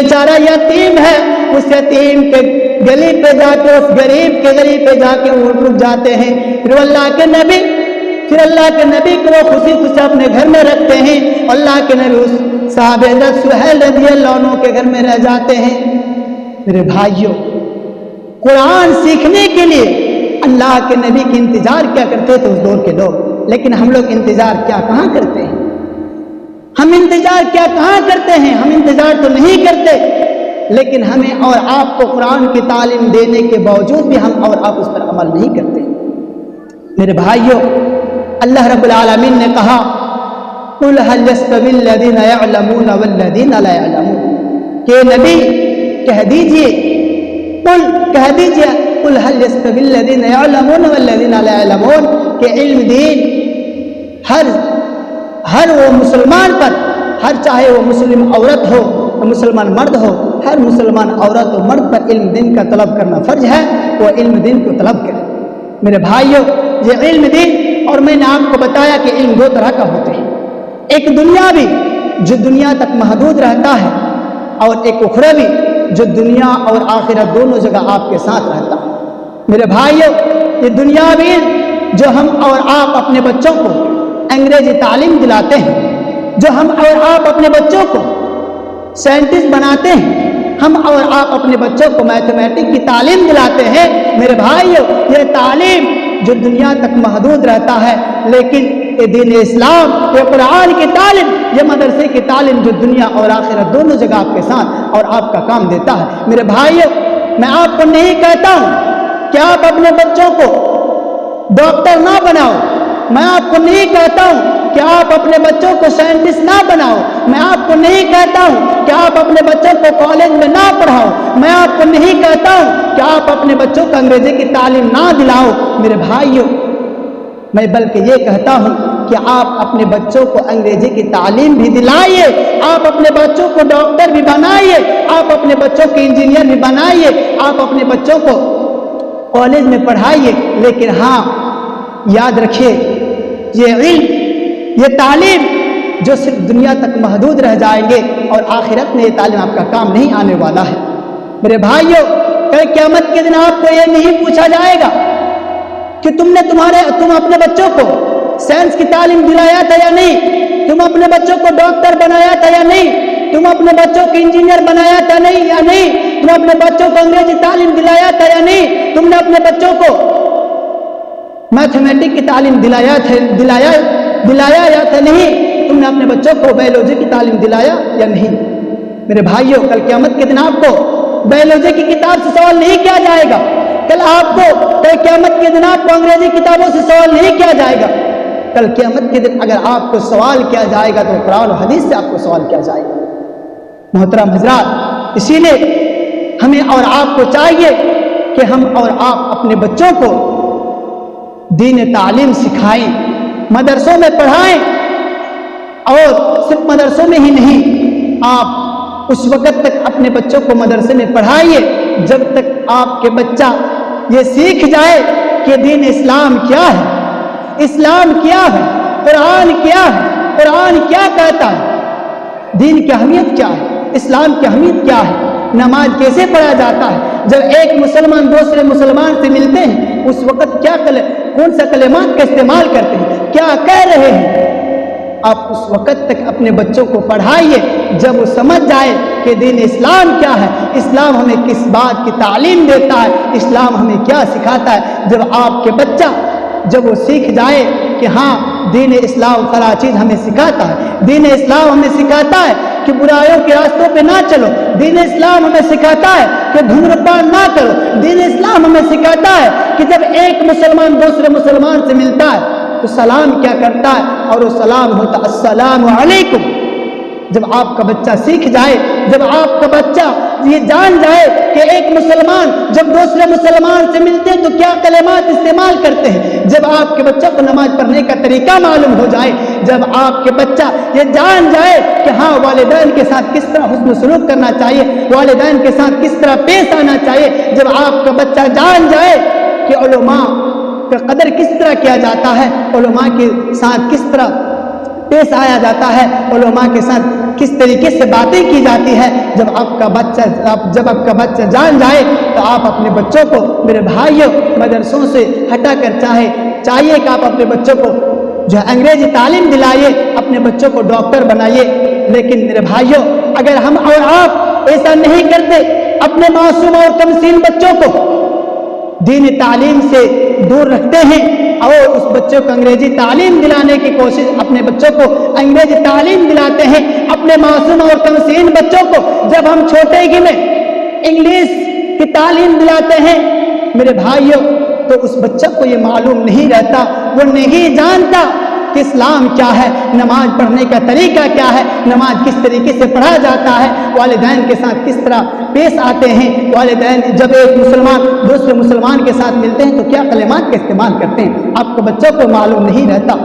बेचारा यतीम है, उस यतीम के गली पे जाके, उस गरीब के गली पे जाके ऊँट रुक जाते हैं। फिर अल्लाह के नबी को वो खुशी खुशी अपने घर में रखते हैं। अल्लाह के नबी उस साहब हज़रत सुहैल रज़ियल्लाहु अन्हु के घर में रह जाते हैं। मेरे भाइयों, कुरान सीखने के लिए अल्लाह के नबी की इंतजार क्या करते थे उस दौर के लोग, लेकिन हम लोग इंतजार क्या कहाँ करते हैं? हम इंतजार क्या कहाँ करते हैं? हम इंतजार तो नहीं करते, लेकिन हमें और आपको कुरान की तालीम देने के बावजूद भी हम और आप उस पर अमल नहीं करते। मेरे भाइयों, अल्लाह रब्बुल आलमीन ने कहा, कुल हल यस्तविल लज़ीना यअलमून वल्लज़ीना ला यअलमून, कि नबी कह दीजिए, कुल हल यस्तविल लज़ीना यअलमून वल्लज़ीना ला यअलमून, कि इल्म दीन हर वो मुसलमान पर, हर चाहे वो मुस्लिम औरत हो, मुसलमान मर्द हो, हर मुसलमान औरत और मर्द पर इल्म दीन का तलब करना फ़र्ज है। वो इल्म दीन को तलब करे। मेरे भाइयों, ये इल्म दीन, और मैंने आपको बताया कि इल्म दो तरह का होते हैं, एक दुनियावी जो दुनिया तक महदूद रहता है, और एक उखरवी जो दुनिया और आखिरत दोनों जगह आपके साथ रहता है। मेरे भाइयों, ये दुनियावी जो हम और आप अपने बच्चों को अंग्रेजी तालीम दिलाते हैं, जो हम और आप अपने बच्चों को साइंटिस्ट बनाते हैं, हम और आप अपने बच्चों को मैथमेटिक्स की तालीम दिलाते हैं। मेरे भाइयों, ये तालीम जो दुनिया तक महदूद रहता है, लेकिन ये दीन इस्लाम, ये कुरान की तालीम, ये मदरसे की तालीम जो दुनिया और आखिरत दोनों जगह आपके साथ और आपका काम देता है। मेरे भाइयों, मैं आपको नहीं कहता हूँ कि आप अपने बच्चों को डॉक्टर ना बनाओ, मैं आपको नहीं कहता हूँ कि आप अपने बच्चों को साइंटिस्ट ना बनाओ, मैं आपको नहीं कहता हूँ कि आप अपने बच्चों को कॉलेज में ना पढ़ाओ, मैं आपको नहीं कहता हूँ कि आप अपने बच्चों को अंग्रेजी की तालीम ना दिलाओ। मेरे भाइयों, मैं बल्कि ये कहता हूँ कि आप अपने बच्चों को अंग्रेजी की तालीम भी दिलाइए, आप अपने बच्चों को डॉक्टर भी बनाइए, आप अपने बच्चों को इंजीनियर भी बनाइए, आप अपने बच्चों को कॉलेज में पढ़ाइए, लेकिन हाँ, याद रखिए, ये इल्म, ये तालीम जो सिर्फ दुनिया तक महदूद रह जाएंगे और आखिरत में ये तालीम आपका काम नहीं आने वाला है। मेरे भाइयों, कल क़यामत के दिन आपको ये नहीं पूछा जाएगा कि तुम अपने बच्चों को साइंस की तालीम दिलाया था या नहीं, तुम अपने बच्चों को डॉक्टर बनाया था या नहीं, तुम अपने बच्चों को इंजीनियर बनाया था नहीं या नहीं, तुम अपने बच्चों को अंग्रेजी तालीम दिलाया था या नहीं, तुमने अपने बच्चों को मैथमेटिक्स की तालीम दिलाया या था नहीं, तुमने अपने बच्चों को बायोलॉजी की तालीम दिलाया या नहीं। मेरे भाइयों, कल क़यामत के दिन आपको बायोलॉजी की किताब से सवाल नहीं किया जाएगा, कल क़यामत के दिन आपको अंग्रेजी किताबों से सवाल नहीं किया जाएगा। कल क़यामत के दिन अगर आपको सवाल किया जाएगा तो कुरान और हदीस से आपको सवाल किया जाएगा। मोहतरम हज़रात, इसीलिए हमें और आपको चाहिए कि हम और आप अपने बच्चों को दीन तालीम सिखाएं, मदरसों में पढ़ाएं, और सिर्फ मदरसों में ही नहीं, आप उस वक़्त तक अपने बच्चों को मदरसे में पढ़ाइए जब तक आपके बच्चा ये सीख जाए कि दीन इस्लाम क्या है, इस्लाम क्या है, कुरान क्या है, कुरान क्या कहता है, दीन की अहमियत क्या है, इस्लाम की अहमियत क्या है, नमाज कैसे पढ़ा जाता है। जब एक मुसलमान दूसरे मुसलमान से मिलते हैं, उस वक़्त कौन सा कलिमात का इस्तेमाल करते हैं, क्या कह रहे हैं, आप उस वक़्त तक अपने बच्चों को पढ़ाइए जब वो समझ जाए कि दीन इस्लाम क्या है, इस्लाम हमें किस बात की तालीम देता है, इस्लाम हमें क्या सिखाता है। जब आपके बच्चा जब वो सीख जाए कि हाँ, दीन इस्लाम फला चीज़ हमें सिखाता है, दीन इस्लाम हमें सिखाता है कि बुराइयों के रास्तों पे ना चलो, दीन इस्लाम हमें सिखाता है कि धूम्रपान ना करो, दीन इस्लाम हमें सिखाता है कि जब एक मुसलमान दूसरे मुसलमान से मिलता है तो सलाम क्या करता है, और वो सलाम होता अस्सलामु अलैकुम। जब आपका बच्चा सीख जाए, जब आपका बच्चा ये जान जाए कि एक मुसलमान जब दूसरे मुसलमान से मिलते हैं तो क्या कलिमात इस्तेमाल करते हैं, जब आपके बच्चों को नमाज पढ़ने का तरीका मालूम हो जाए, जब आपके बच्चा ये जान जाए कि हाँ, वालिदैन के साथ किस तरह हुस्न सलूक करना चाहिए, वालिदैन के साथ किस तरह पेश आना चाहिए, जब आपका बच्चा जान जाए कि उलमा का कदर किस तरह किया जाता है, उलमा के साथ किस तरह پیش آیا جاتا ہے، علماء کے ساتھ کس طریقے سے باتیں کی جاتی ہے. جب آپ کا بچہ جان جائے تو آپ اپنے بچوں کو میرے بھائیوں مدرسوں سے ہٹا کر چاہیے کہ آپ اپنے بچوں کو جو انگریزی تعلیم دلائیے، اپنے بچوں کو ڈاکٹر بنائیے. لیکن میرے بھائیوں اگر ہم اور آپ ایسا نہیں کرتے، اپنے معصوم اور کمسین بچوں کو دین تعلیم سے دور رکھتے ہیں اور اس بچوں کو انگریزی تعلیم دلانے کی کوشش، اپنے بچوں کو انگریزی تعلیم دلاتے ہیں، اپنے معصوم اور کمسین بچوں کو جب ہم چھوٹے ہی میں انگلش کی تعلیم دلاتے ہیں میرے بھائیوں، تو اس بچہ کو یہ معلوم نہیں رہتا، وہ نہیں جانتا کہ اسلام کیا ہے، نماز پڑھنے کا طریقہ کیا ہے، نماز کس طریقے سے پڑھا جاتا ہے، والدین کے ساتھ کس طرح پیش آتے ہیں، والدین جب ایک مسلمان دوسرے مسلمان کے ساتھ ملتے ہیں تو کیا کلمات کا استعمال کرتے ہیں، آپ کو بچوں کو معلوم نہیں رہتا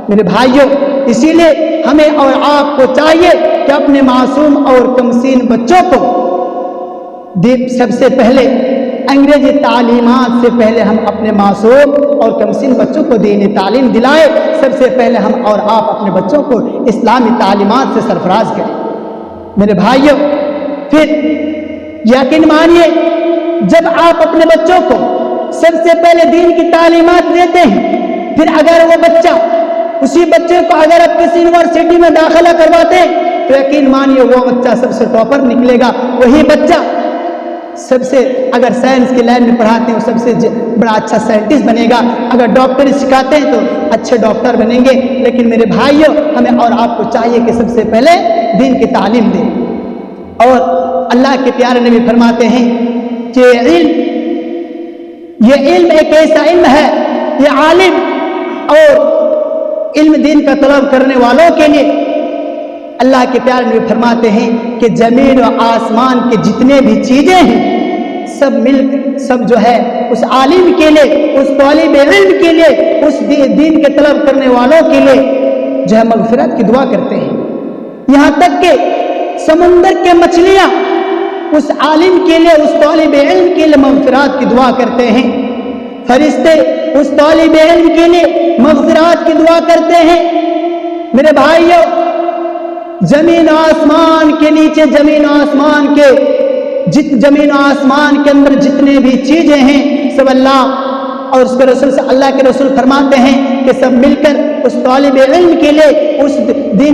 میرے بھائیوں. اسی لیے ہمیں اور آپ کو چاہیے کہ اپنے معصوم اور کمسین بچوں کو سب سے پہلے انگریزی تعلیمات سے پہلے ہم اپنے معصوم اور کمسین بچوں کو دینی تعلیم دلائے. سب سے پہلے ہم اور آپ اپنے بچوں کو اسلامی تعلیمات سے سرفراز کریں میرے بھائیوں. پھر یقین مانیے جب آپ اپنے بچوں کو سب سے پہلے دین کی تعلیمات دیتے ہیں، پھر اگر وہ بچہ اسی بچے کو اگر آپ کسی یونیورسٹی میں داخلہ کرواتے ہیں تو یقین مانیے وہ بچہ سب سے ٹاپر نکلے گا. وہی بچہ سب سے اگر سائنس کی لائن میں پڑھاتے ہیں سب سے بڑا اچھا سائنٹسٹ بنے گا، اگر ڈاکٹری سکھاتے ہیں تو اچھے ڈاکٹر بنیں گے. لیکن میرے بھائیوں ہمیں اور آپ کو چاہیے کہ سب سے پہلے دین کی تعلیم دیں. اور اللہ کے پیارے نبی فرماتے ہیں کہ یہ علم ایک ایسا علم ہے، یہ عالم اور علم دین کا طلب کرنے والوں کے لیے اللہ کے پیارے نبی فرماتے ہیں کہ زمین و آسمان کے جتنے بھی چیزیں ہیں سب جو ہے اس عالم کے لیے، اس طالب علم کے لیے، اس دین کے طلب کرنے والوں کے لیے جو ہے مغفرت کی دعا کرتے ہیں. یہاں تک کہ سمندر کے مچھلیاں اس عالم کے لیے، اس طالب علم کے لیے مغفرات کی دعا کرتے ہیں. فرشتے اس طالب علم کے لیے مغفرات کی دعا کرتے ہیں. میرے بھائیوں زمین و آسمان کے نیچے، زمین و آسمان کے اندر جتنے بھی چیزیں ہیں سب اللہ اور اس کے رسول سے اللہ کے رسول فرماتے ہیں کہ سب مل کر اس طالب علم کے لیے، اس دین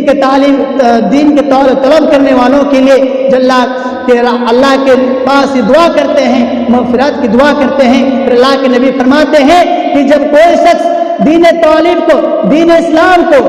کے طلب کرنے والوں کے لیے جو اللہ کے پاس دعا کرتے ہیں، مغفرت کی دعا کرتے ہیں. پھر اللہ کے نبی فرماتے ہیں کہ جب کوئی شخص دین طالب کو، دین اسلام کو